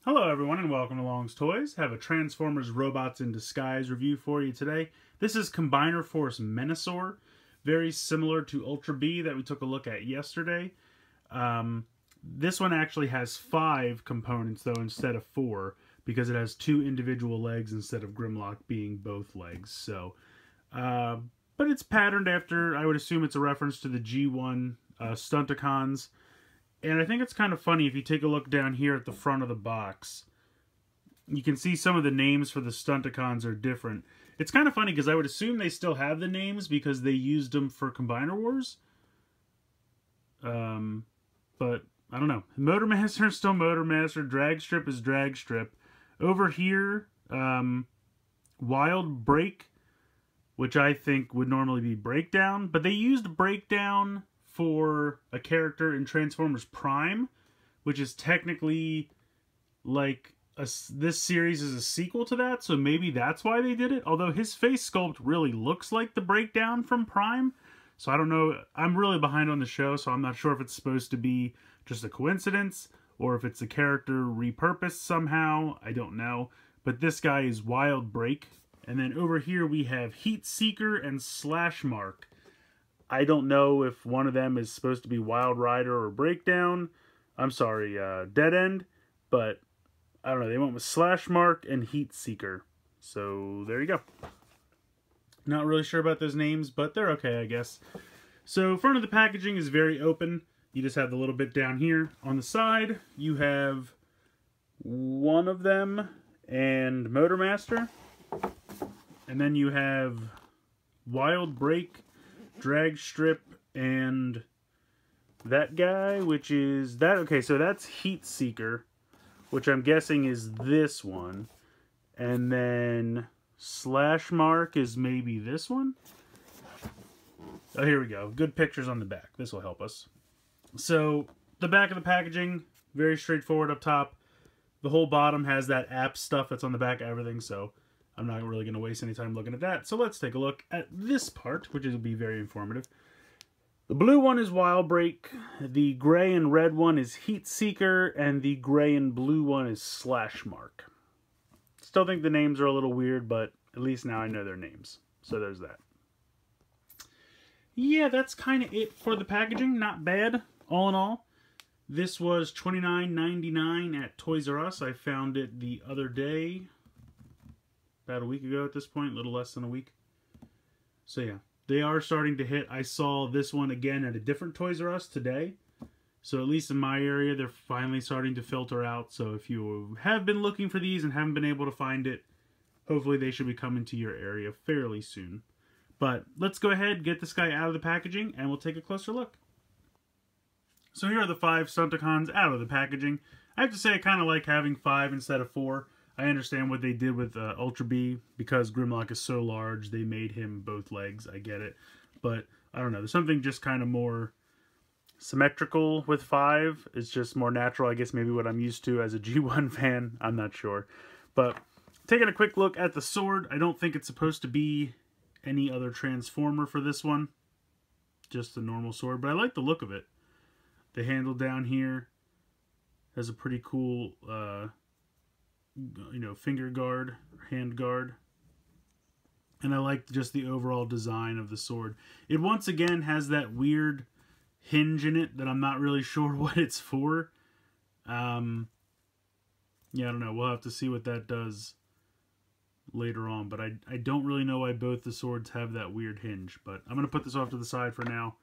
Hello everyone and welcome to Long's Toys. Have a Transformers Robots in Disguise review for you today. This is Combiner Force Menasor, very similar to Ultra B that we took a look at yesterday. This one actually has 5 components though instead of 4 because it has 2 individual legs instead of Grimlock being both legs. So, but it's patterned after, I would assume it's a reference to the G1 Stunticons. And I think it's kind of funny if you take a look down here at the front of the box. You can see some of the names for the Stunticons are different. It's kind of funny because I would assume they still have the names because they used them for Combiner Wars. But I don't know. Motor Master is still Motor Master. Drag Strip is Drag Strip. Over here, Wild Break, which I think would normally be Breakdown. But they used Breakdown for a character in Transformers Prime, which is technically like this series is a sequel to that, so maybe that's why they did it. Although his face sculpt really looks like the Breakdown from Prime, so I don't know. I'm really behind on the show, so I'm not sure if it's supposed to be just a coincidence or if it's a character repurposed somehow. I don't know. But this guy is Wild Break. And then over here we have Heat Seeker and Slash Mark. I don't know if one of them is supposed to be Wild Rider or Breakdown. I'm sorry, Dead End. But, I don't know, they went with Slash Mark and Heat Seeker. So, there you go. Not really sure about those names, but they're okay, I guess. So, front of the packaging is very open. You just have the little bit down here. On the side, you have one of them and Motor Master. And then you have Wild Break, Drag Strip, and that guy, which is that. Okay, so that's Heat Seeker, which I'm guessing is this one, and then Slash Mark is maybe this one. Oh, here we go. Good pictures on the back. This will help us. So the back of the packaging, very straightforward up top. The whole bottom has that app stuff that's on the back of everything, so I'm not really going to waste any time looking at that. So let's take a look at this part, which will be very informative. The blue one is Wild Break, the gray and red one is Heat Seeker, and the gray and blue one is Slash Mark. Still think the names are a little weird, but at least now I know their names. So there's that. Yeah, that's kind of it for the packaging. Not bad, all in all. This was $29.99 at Toys R Us. I found it the other day. About a week ago at this point, a little less than a week. So yeah, they are starting to hit. I saw this one again at a different Toys R Us today. So at least in my area, they're finally starting to filter out. So if you have been looking for these and haven't been able to find it, hopefully they should be coming to your area fairly soon. But let's go ahead, get this guy out of the packaging, and we'll take a closer look. So here are the 5 Stunticons out of the packaging. I have to say I kind of like having 5 instead of 4. I understand what they did with Ultra B, because Grimlock is so large, they made him both legs. I get it. But, I don't know, there's something just kind of more symmetrical with 5. It's just more natural, I guess, maybe what I'm used to as a G1 fan. I'm not sure. But, taking a quick look at the sword, I don't think it's supposed to be any other Transformer for this one. Just a normal sword, but I like the look of it. The handle down here has a pretty cool finger guard, hand guard. And I like just the overall design of the sword. It once again has that weird hinge in it that I'm not really sure what it's for. Yeah, I don't know. We'll have to see what that does later on. But I don't really know why both the swords have that weird hinge. But I'm going to put this off to the side for now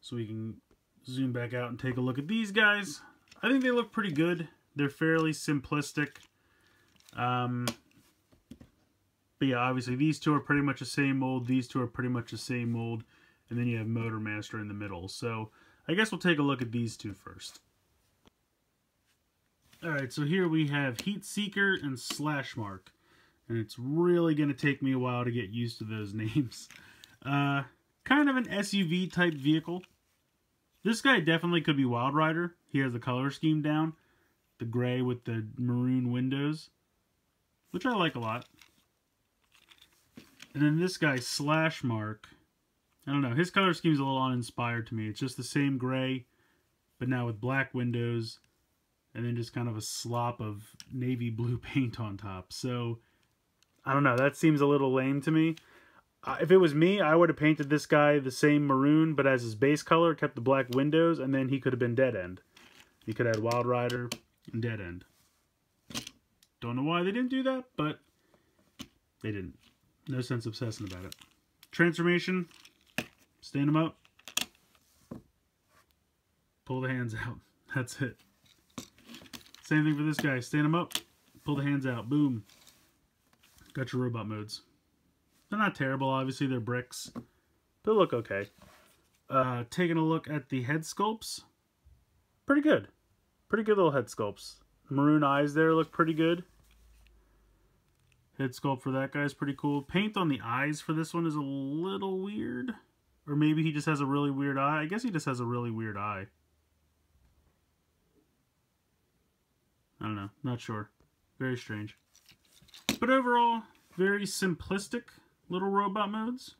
so we can zoom back out and take a look at these guys. I think they look pretty good. They're fairly simplistic. But yeah, obviously these two are pretty much the same mold. These two are pretty much the same mold. And then you have Motor Master in the middle. So I guess we'll take a look at these two first. Alright, so here we have Heat Seeker and Slash Mark. And it's really going to take me a while to get used to those names. Kind of an SUV type vehicle. This guy definitely could be Wild Rider. He has the color scheme down. The gray with the maroon windows, which I like a lot. And then this guy, Slash Mark. I don't know, his color scheme is a little uninspired to me. It's just the same gray, but now with black windows and then just kind of a slop of navy blue paint on top. So, I don't know, that seems a little lame to me. If it was me, I would have painted this guy the same maroon, but as his base color, kept the black windows, and then he could have been Dead End. He could have had Wild Rider and Dead End. Don't know why they didn't do that, but they didn't. No sense obsessing about it. Transformation. Stand him up. Pull the hands out. That's it. Same thing for this guy. Stand him up. Pull the hands out. Boom. Got your robot modes. They're not terrible, obviously. They're bricks. They look okay. Taking a look at the head sculpts. Pretty good. Pretty good little head sculpts. Maroon eyes there look pretty good. Head sculpt for that guy is pretty cool. Paint on the eyes for this one is a little weird. Or maybe he just has a really weird eye. I guess he just has a really weird eye. I don't know. Not sure. Very strange. But overall, very simplistic little robot modes.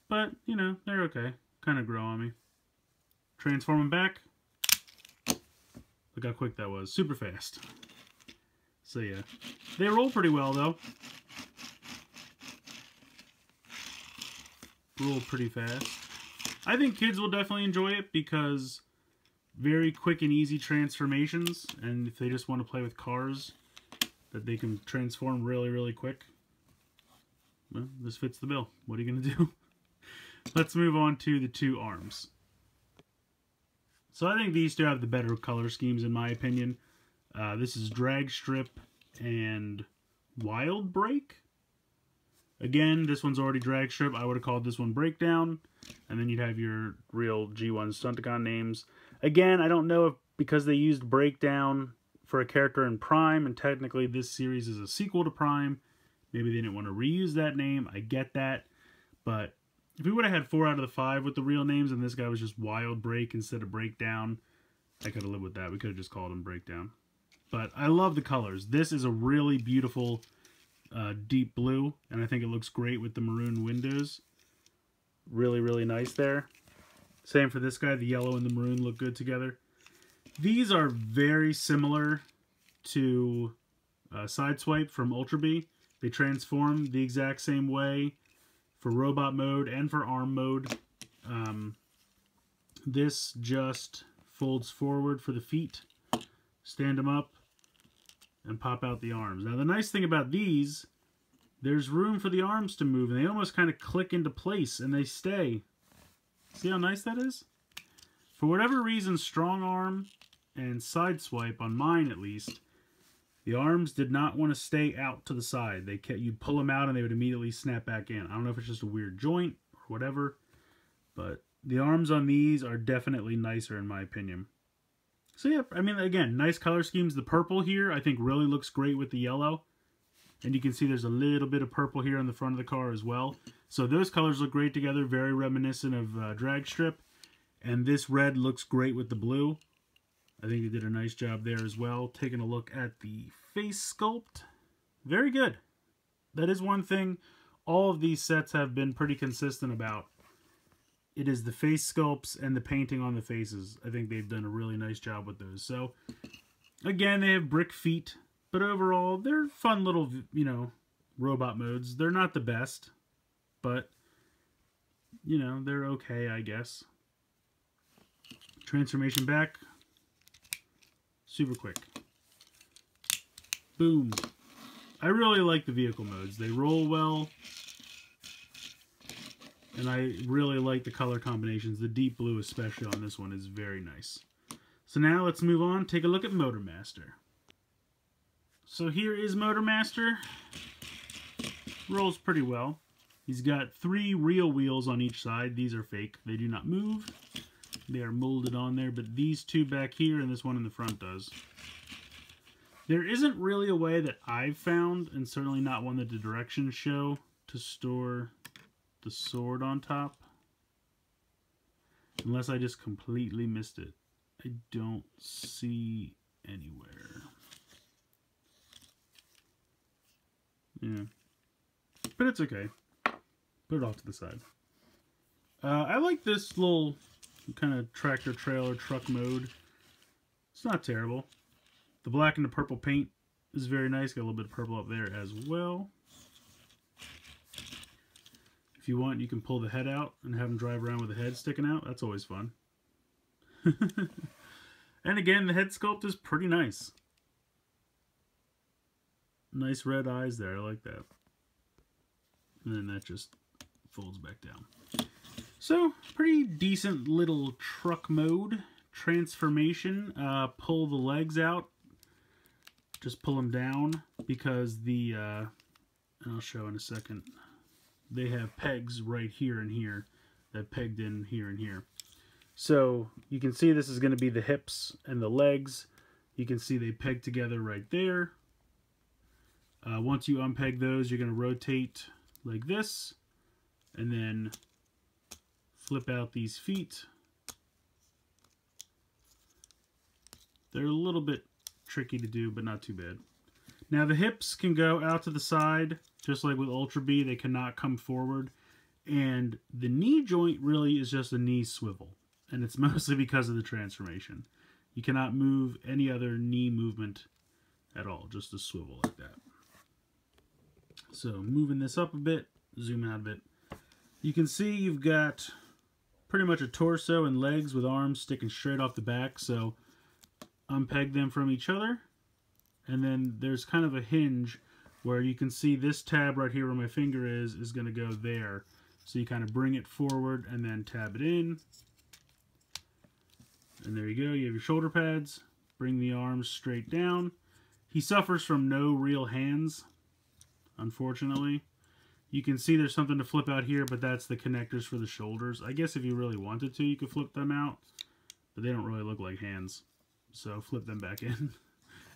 But, you know, they're okay. Kind of grow on me. Transform them back. Look how quick that was. Super fast. So yeah. They roll pretty well though. Roll pretty fast. I think kids will definitely enjoy it because very quick and easy transformations, and if they just want to play with cars that they can transform really, really quick, well, this fits the bill. What are you going to do? Let's move on to the two arms. So I think these two have the better color schemes in my opinion. This is Drag Strip and Wild Break. Again, this one's already Drag Strip. I would have called this one Breakdown. And then you'd have your real G1 Stunticon names. Again, I don't know if because they used Breakdown for a character in Prime, and technically this series is a sequel to Prime, maybe they didn't want to reuse that name. I get that. But if we would have had 4 out of the 5 with the real names and this guy was just Wild Break instead of Breakdown, I could have lived with that. We could have just called him Breakdown. But I love the colors. This is a really beautiful deep blue, and I think it looks great with the maroon windows. Really, really nice there. Same for this guy. The yellow and the maroon look good together. These are very similar to Sideswipe from Ultra B. They transform the exact same way for robot mode and for arm mode. This just folds forward for the feet, stand them up, and pop out the arms. Now the nice thing about these, there's room for the arms to move, and they almost kind of click into place, and they stay. See how nice that is? For whatever reason, Strong Arm and Sideswipe, on mine at least, the arms did not want to stay out to the side. You'd pull them out and they would immediately snap back in. I don't know if it's just a weird joint or whatever, but the arms on these are definitely nicer in my opinion. So yeah, I mean, again, nice color schemes. The purple here, I think, really looks great with the yellow. And you can see there's a little bit of purple here on the front of the car as well. So those colors look great together, very reminiscent of Drag Strip. And this red looks great with the blue. I think they did a nice job there as well. Taking a look at the face sculpt. Very good. That is one thing all of these sets have been pretty consistent about. It is the face sculpts and the painting on the faces. I think they've done a really nice job with those. So, again, they have brick feet. But overall, they're fun little, you know, robot modes. They're not the best. But, you know, they're okay, I guess. Transformation back. Super quick. Boom. I really like the vehicle modes. They roll well. And I really like the color combinations. The deep blue, especially on this one, is very nice. So now let's move on. Take a look at Motormaster. So here is Motormaster. Rolls pretty well. He's got 3 real wheels on each side. These are fake. They do not move. They are molded on there, but these 2 back here and this one in the front does. There isn't really a way that I've found, and certainly not one that the directions show, to store the sword on top. Unless I just completely missed it. I don't see anywhere. Yeah. But it's okay. Put it off to the side. I like this little kind of tractor trailer truck mode. It's not terrible. The black and the purple paint is very nice. Got a little bit of purple up there as well. If you want, you can pull the head out and have him drive around with the head sticking out. That's always fun. And again, the head sculpt is pretty nice. Nice red eyes there. I like that. And then that just folds back down. So, pretty decent little truck mode. Transformation. Pull the legs out. Just pull them down because the, I'll show in a second, they have pegs right here and here that pegged in here and here. So you can see this is going to be the hips and the legs. You can see they peg together right there. Once you unpeg those, you're going to rotate like this and then flip out these feet. They're a little bit tricky to do, but not too bad. Now the hips can go out to the side, just like with Ultra B. They cannot come forward. And the knee joint really is just a knee swivel. And it's mostly because of the transformation. You cannot move any other knee movement at all, just a swivel like that. So moving this up a bit, zoom out a bit. You can see you've got pretty much a torso and legs with arms sticking straight off the back. So unpeg them from each other. And then there's kind of a hinge where you can see this tab right here where my finger is going to go there. So you kind of bring it forward and then tab it in. And there you go. You have your shoulder pads. Bring the arms straight down. He suffers from no real hands, unfortunately. You can see there's something to flip out here, but that's the connectors for the shoulders. I guess if you really wanted to, you could flip them out, but they don't really look like hands. So flip them back in.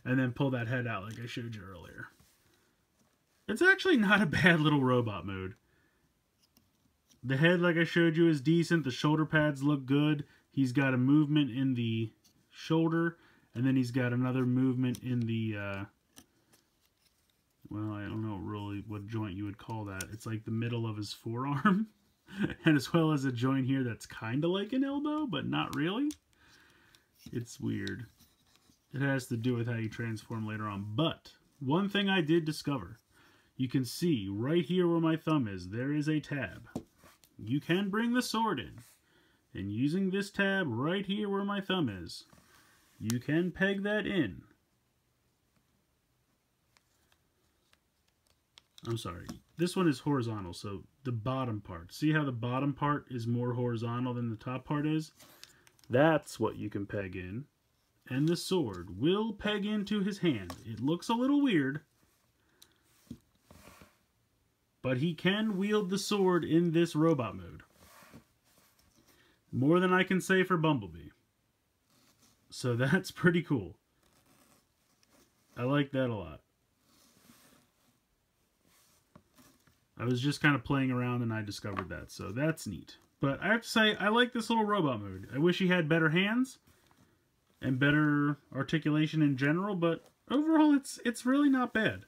And then pull that head out like I showed you earlier. It's actually not a bad little robot mode. The head, like I showed you, is decent. The shoulder pads look good. He's got a movement in the shoulder, and then he's got another movement in the, well, I don't know really what joint you would call that. It's like the middle of his forearm, and as well as a joint here that's kind of like an elbow, but not really. It's weird. It has to do with how you transform later on. But one thing I did discover, you can see right here where my thumb is, there is a tab. You can bring the sword in. And using this tab right here where my thumb is, you can peg that in. I'm sorry. This one is horizontal, so the bottom part. See how the bottom part is more horizontal than the top part is? That's what you can peg in. And the sword will peg into his hand. It looks a little weird, but he can wield the sword in this robot mode. More than I can say for Bumblebee. So that's pretty cool. I like that a lot. I was just kind of playing around and I discovered that, so that's neat. But I have to say, I like this little robot mode. I wish he had better hands and better articulation in general, but overall it's really not bad.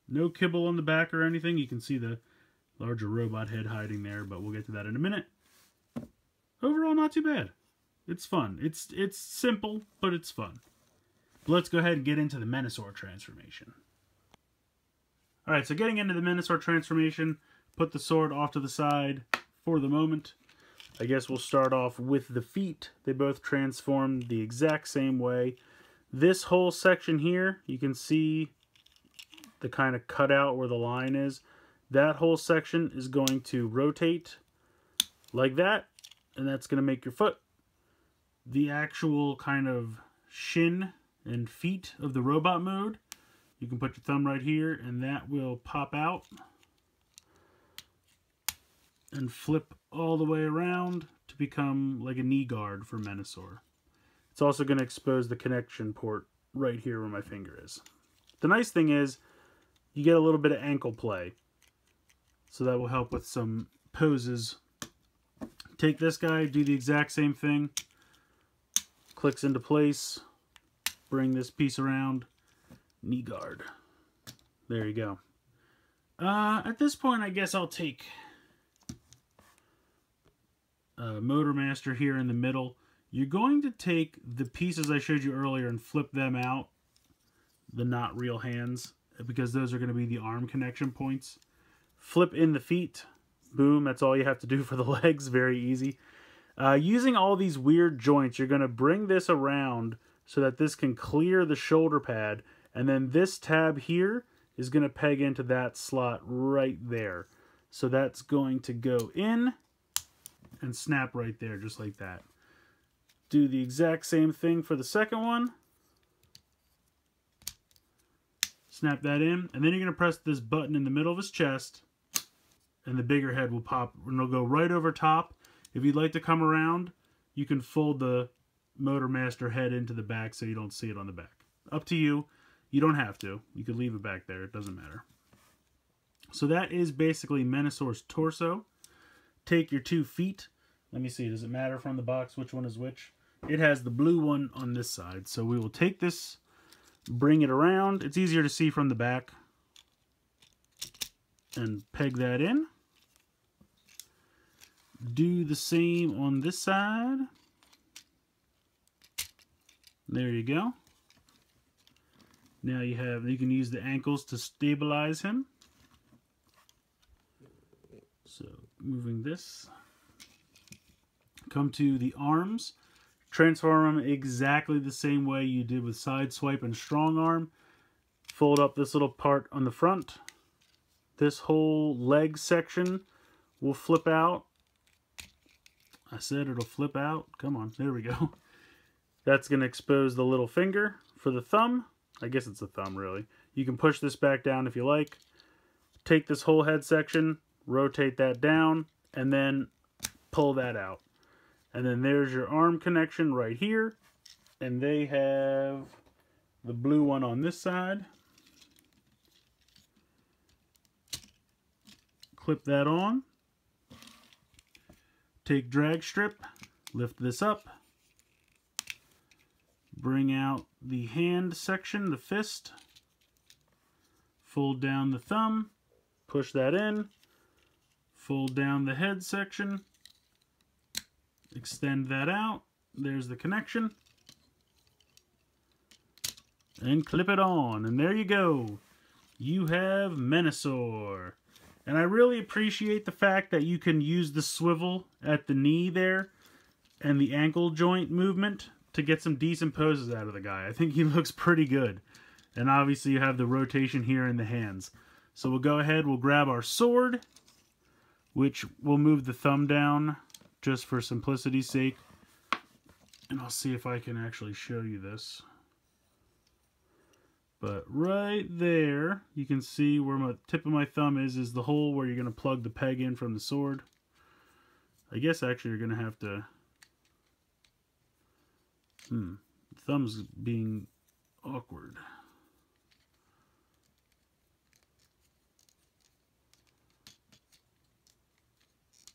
No kibble on the back or anything. You can see the larger robot head hiding there, but we'll get to that in a minute. Overall, not too bad. It's fun. It's simple, but it's fun. But let's go ahead and get into the Menasor transformation. Alright, so getting into the Menasor transformation, put the sword off to the side for the moment. I guess we'll start off with the feet. They both transform the exact same way. This whole section here, you can see the kind of cutout where the line is. That whole section is going to rotate like that, and that's going to make your foot. The actual kind of shin and feet of the robot mode, you can put your thumb right here, and that will pop out and flip all the way around to become like a knee guard for Menasor. It's also going to expose the connection port right here where my finger is. The nice thing is you get a little bit of ankle play, so that will help with some poses. Take this guy, do the exact same thing. Clicks into place. Bring this piece around. Knee guard. There you go. At this point, I guess I'll take Motor Master here in the middle. you're going to take the pieces I showed you earlier and flip them out, the not real hands, because those are going to be the arm connection points. Flip in the feet. Boom, that's all you have to do for the legs. Very easy. Using all these weird joints, you're going to bring this around so that this can clear the shoulder pad, and then this tab here is going to peg into that slot right there. So that's going to go in and snap right there, just like that. Do the exact same thing for the second one. Snap that in, and then you're going to press this button in the middle of his chest, and the bigger head will pop, and it'll go right over top. If you'd like to come around, you can fold the Motor Master head into the back so you don't see it on the back. Up to you. You don't have to. You could leave it back there. It doesn't matter. So that is basically Menasor's torso. Take your 2 feet. Let me see. Does it matter from the box which one is which? It has the blue one on this side. So we will take this, bring it around. It's easier to see from the back. And peg that in. Do the same on this side. There you go. Now you can use the ankles to stabilize him. So moving this. Come to the arms. Transform them exactly the same way you did with side swipe and strong arm. Fold up this little part on the front. This whole leg section will flip out. I said it'll flip out. Come on, there we go. That's going to expose the little finger for the thumb. I guess it's a thumb, really. You can push this back down if you like. Take this whole head section, rotate that down, and then pull that out. And then there's your arm connection right here. And they have the blue one on this side. Clip that on. Take drag strip, lift this up. Bring out the hand section, the fist. Fold down the thumb, push that in. Fold down the head section. Extend that out. There's the connection. And clip it on. And there you go. You have Menasor. And I really appreciate the fact that you can use the swivel at the knee there and the ankle joint movement to get some decent poses out of the guy. I think he looks pretty good. And obviously you have the rotation here in the hands. So we'll go ahead, we'll grab our sword, which we'll move the thumb down just for simplicity's sake. And I'll see if I can actually show you this. But right there, you can see where my tip of my thumb is the hole where you're going to plug the peg in from the sword. I guess actually you're going to have to... The thumb's being awkward.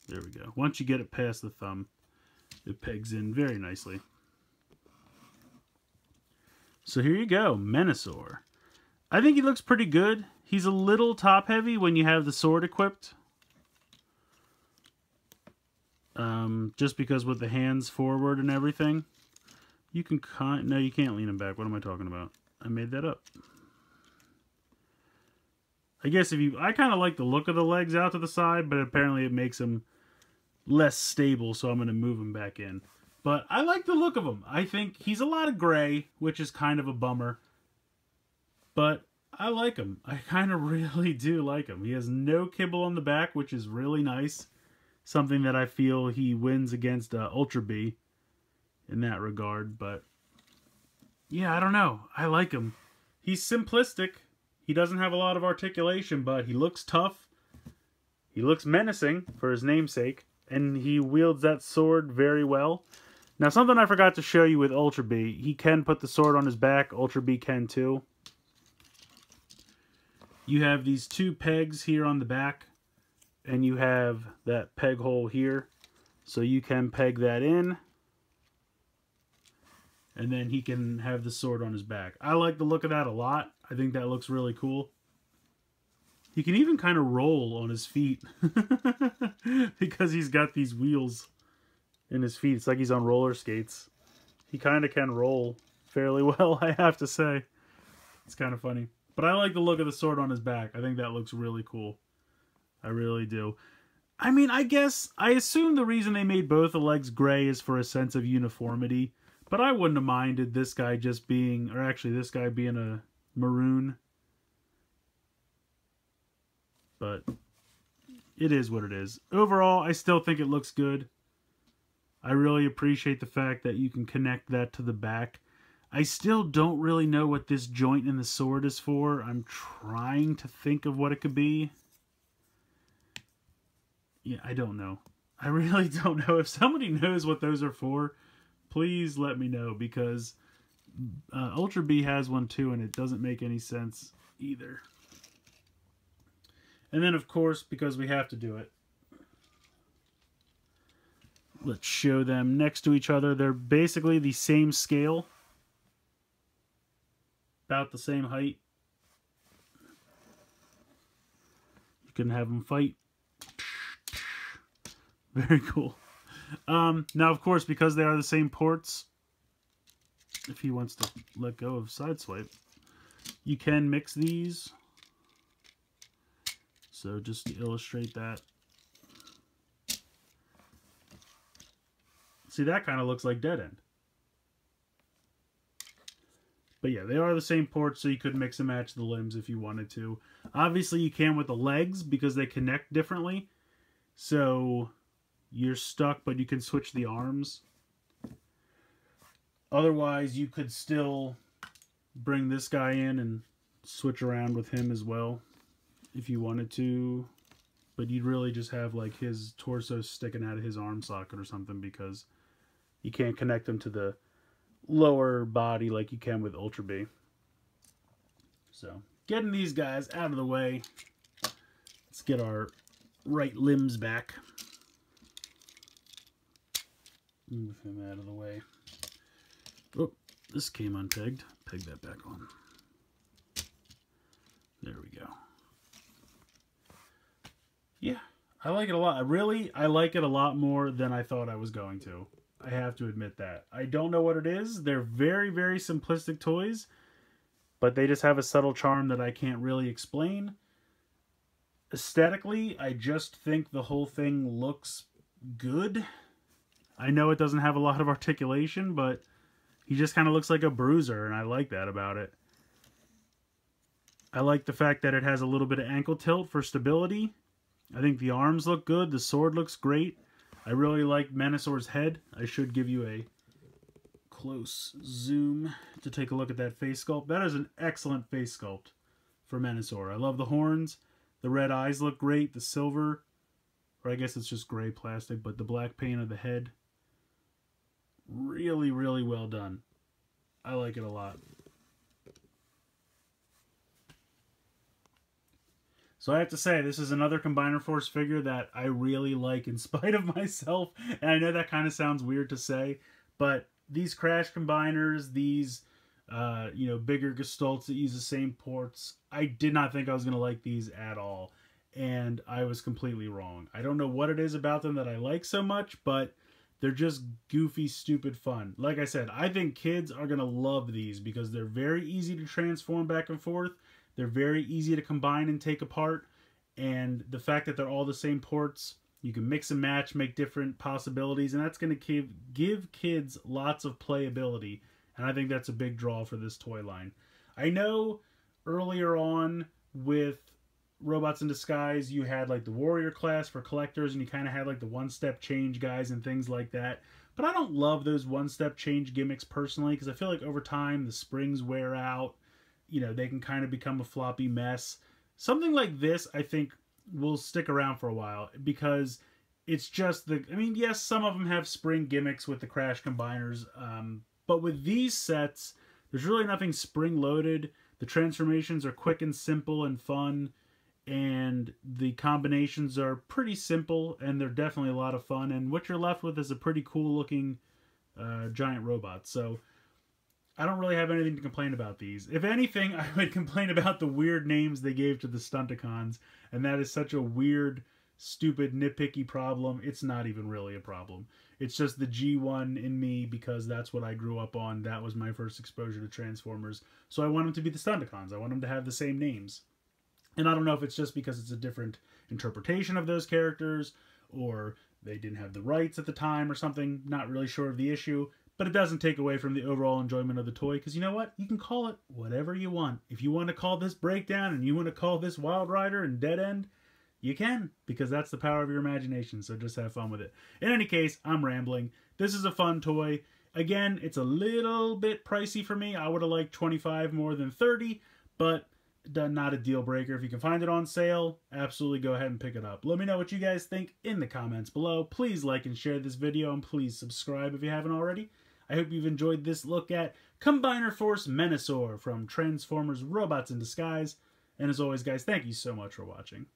There we go. Once you get it past the thumb, it pegs in very nicely. So here you go, Menasor. I think he looks pretty good. He's a little top heavy when you have the sword equipped. Just because with the hands forward and everything. You can no, you can't lean him back. What am I talking about? I made that up. I guess I kind of like the look of the legs out to the side, but apparently it makes them less stable, so I'm going to move him back in. But I like the look of him. I think he's a lot of gray, which is kind of a bummer. But I like him. I kind of really do like him. He has no kibble on the back, which is really nice. Something that I feel he wins against Ultra B in that regard. But yeah, I don't know. I like him. He's simplistic. He doesn't have a lot of articulation, but he looks tough. He looks menacing for his namesake. And he wields that sword very well. Now, something I forgot to show you with Ultra B. He can put the sword on his back. Ultra B can too. You have these 2 pegs here on the back. And you have that peg hole here. So you can peg that in. And then he can have the sword on his back. I like the look of that a lot. I think that looks really cool. He can even kind of roll on his feet. Because he's got these wheels in his feet. It's like he's on roller skates. He kind of can roll fairly well, I have to say. It's kind of funny. But I like the look of the sword on his back. I think that looks really cool. I really do. I mean, I assume the reason they made both the legs gray is for a sense of uniformity. But I wouldn't have minded this guy just being, or actually this guy being a maroon. But it is what it is. Overall, I still think it looks good. I really appreciate the fact that you can connect that to the back. I still don't really know what this joint in the sword is for. I'm trying to think of what it could be. Yeah, I don't know. I really don't know. If somebody knows what those are for, please let me know, because Ultra B has one too, and it doesn't make any sense either. And then, of course, because we have to do it, let's show them next to each other. They're basically the same scale, about the same height. You can have them fight. Very cool. Now, of course, because they are the same ports, if he wants to let go of Sideswipe, you can mix these. So just to illustrate that. See, that kind of looks like Dead End. But yeah, they are the same ports, so you could mix and match the limbs if you wanted to. Obviously, you can with the legs because they connect differently. So you're stuck, but you can switch the arms. Otherwise, you could still bring this guy in and switch around with him as well if you wanted to. But you'd really just have like his torso sticking out of his arm socket or something, because you can't connect them to the lower body like you can with Ultra B. So, getting these guys out of the way. Let's get our right limbs back. Move him out of the way. Oh, this came unpegged. Peg that back on. There we go. Yeah, I like it a lot. I like it a lot more than I thought I was going to. I have to admit that. I don't know what it is. They're very, very simplistic toys, but they just have a subtle charm that I can't really explain. Aesthetically, I just think the whole thing looks good. I know it doesn't have a lot of articulation, but he just kind of looks like a bruiser, and I like that about it. I like the fact that it has a little bit of ankle tilt for stability. I think the arms look good. The sword looks great. I really like Menasor's head. I should give you a close zoom to take a look at that face sculpt. That is an excellent face sculpt for Menasor. I love the horns. The red eyes look great. The silver, or I guess it's just gray plastic, but the black paint of the head, really, really well done. I like it a lot. So I have to say, this is another Combiner Force figure that I really like in spite of myself. And I know that kind of sounds weird to say, but these Crash Combiners, these you know, bigger Gestalts that use the same ports, I did not think I was going to like these at all. And I was completely wrong. I don't know what it is about them that I like so much, but they're just goofy, stupid fun. Like I said, I think kids are going to love these because they're very easy to transform back and forth. They're very easy to combine and take apart. And the fact that they're all the same ports, you can mix and match, make different possibilities. And that's going to give kids lots of playability. And I think that's a big draw for this toy line. I know earlier on with Robots in Disguise, you had like the Warrior class for collectors, and you kind of had like the one-step change guys and things like that. But I don't love those one-step change gimmicks personally, because I feel like over time the springs wear out. You know, they can kind of become a floppy mess. Something like this, I think, will stick around for a while, because it's just the... I mean, yes, some of them have spring gimmicks with the Crash Combiners, but with these sets, there's really nothing spring-loaded. The transformations are quick and simple and fun, and the combinations are pretty simple, and they're definitely a lot of fun, and what you're left with is a pretty cool-looking giant robot. So I don't really have anything to complain about these. If anything, I would complain about the weird names they gave to the Stunticons, and that is such a weird stupid nitpicky problem. It's not even really a problem. It's just the G1 in me, because that's what I grew up on. That was my first exposure to Transformers. So I want them to be the Stunticons. I want them to have the same names. And I don't know if it's just because it's a different interpretation of those characters, or they didn't have the rights at the time or something. Not really sure of the issue. But it doesn't take away from the overall enjoyment of the toy, because you know what? You can call it whatever you want. If you want to call this Breakdown and you want to call this Wild Rider and Dead End, you can, because that's the power of your imagination, so just have fun with it. In any case, I'm rambling. This is a fun toy. Again, it's a little bit pricey for me. I would have liked 25 more than 30, but not a deal breaker. If you can find it on sale, absolutely go ahead and pick it up. Let me know what you guys think in the comments below. Please like and share this video, and please subscribe if you haven't already. I hope you've enjoyed this look at Combiner Force Menasor from Transformers Robots in Disguise. And as always, guys, thank you so much for watching.